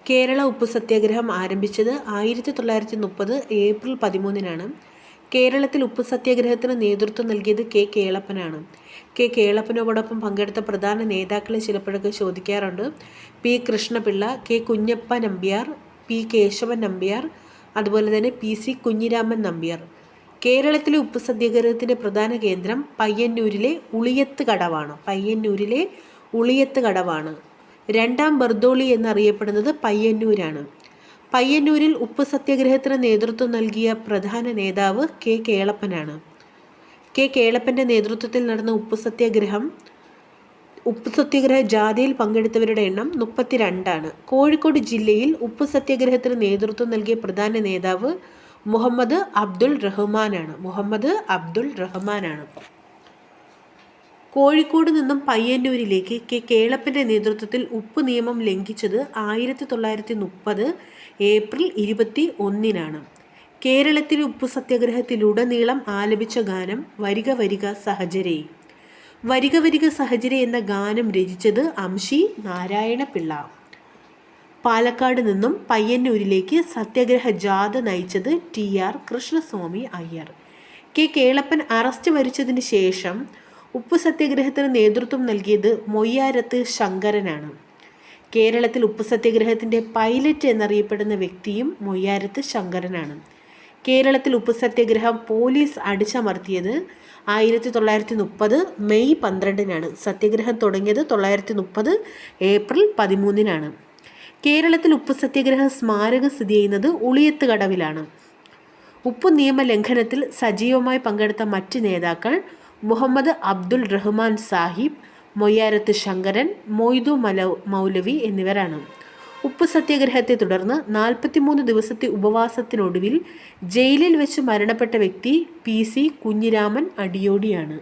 കേരള ഉപ്പു സത്യാഗ്രഹം ആരംഭിച്ചത് 1930 ഏപ്രിൽ 13-നാണ്. കേരളത്തിൽ ഉപ്പു സത്യാഗ്രഹത്തിന് നേതൃത്വം നൽകിയത് കെ കേളപ്പനാണ്. കെ കേളപ്പനോടൊപ്പം പങ്കെടുത്ത പ്രധാന നേതാക്കളെ ചിലപ്പോഴൊക്കെ ചോദിക്കാറുണ്ട്. P Krishnapillai, K Kunhappa Nambiar, P Kesavan Nambiar, അതുപോലെ തന്നെ പി സി കുഞ്ഞിരാമൻ നമ്പ്യാർ. കേരളത്തിലെ ഉപ്പു സത്യാഗ്രഹത്തിൻ്റെ പ്രധാന കേന്ദ്രം പയ്യന്നൂരിലെ ഉളിയത്ത് കടവാണ്. രണ്ടാം ബർദോളി എന്നറിയപ്പെടുന്നത് പയ്യന്നൂരാണ്. പയ്യന്നൂരിൽ ഉപ്പു സത്യാഗ്രഹത്തിന് നേതൃത്വം നൽകിയ പ്രധാന നേതാവ് കെ കേളപ്പനാണ്. കെ കേളപ്പൻ്റെ നേതൃത്വത്തിൽ നടന്ന ഉപ്പു സത്യാഗ്രഹ ജാഥയിൽ പങ്കെടുത്തവരുടെ എണ്ണം 32ആണ്. കോഴിക്കോട് ജില്ലയിൽ ഉപ്പു സത്യാഗ്രഹത്തിന് നേതൃത്വം നൽകിയ പ്രധാന നേതാവ് മുഹമ്മദ് അബ്ദുൾ റഹ്മാനാണ്. കോഴിക്കോട് നിന്നും പയ്യന്നൂരിലേക്ക് കെ കേളപ്പൻ്റെ നേതൃത്വത്തിൽ ഉപ്പ് നിയമം ലംഘിച്ചത് 1930 ഏപ്രിൽ 21-നാണ്. കേരളത്തിലെ ഉപ്പു സത്യാഗ്രഹത്തിലുടനീളം ആലപിച്ച ഗാനം വരിക വരിക സഹചരേ. വരിക വരിക സഹചരേ എന്ന ഗാനം രചിച്ചത് അംശി നാരായണപിള്ള. പാലക്കാട് നിന്നും പയ്യന്നൂരിലേക്ക് സത്യാഗ്രഹ ജാഥ നയിച്ചത് TR Krishnaswamy Iyer. K Kelappan arrest വരിച്ചതിന് ശേഷം ഉപ്പു സത്യാഗ്രഹത്തിന് നേതൃത്വം നൽകിയത് മൊയ്യാരത്ത് ശങ്കരനാണ്. കേരളത്തിൽ ഉപ്പു സത്യാഗ്രഹത്തിൻ്റെ പൈലറ്റ് എന്നറിയപ്പെടുന്ന വ്യക്തിയും മൊയ്യാരത്ത് ശങ്കരനാണ്. കേരളത്തിൽ ഉപ്പു സത്യാഗ്രഹം പോലീസ് അടിച്ചമർത്തിയത് 1930 മെയ് 12-നാണ്. സത്യാഗ്രഹം തുടങ്ങിയത് 1930 ഏപ്രിൽ 13-നാണ്. കേരളത്തിൽ ഉപ്പു സത്യാഗ്രഹ സ്മാരകം സ്ഥിതി ചെയ്യുന്നത് ഉളിയത്ത് കടവിലാണ്. ഉപ്പു നിയമ ലംഘനത്തിൽ സജീവമായി പങ്കെടുത്ത മറ്റ് നേതാക്കൾ മുഹമ്മദ് അബ്ദുൾ റഹ്മാൻ സാഹിബ്, മൊയ്യാരത്ത് ശങ്കരൻ, മൊയ്തു മൗലവി എന്നിവരാണ്. ഉപ്പു സത്യാഗ്രഹത്തെ തുടർന്ന് 43 ദിവസത്തെ ഉപവാസത്തിനൊടുവിൽ ജയിലിൽ വെച്ച് മരണപ്പെട്ട വ്യക്തി PC കുഞ്ഞിരാമൻ അടിയോടിയാണ്.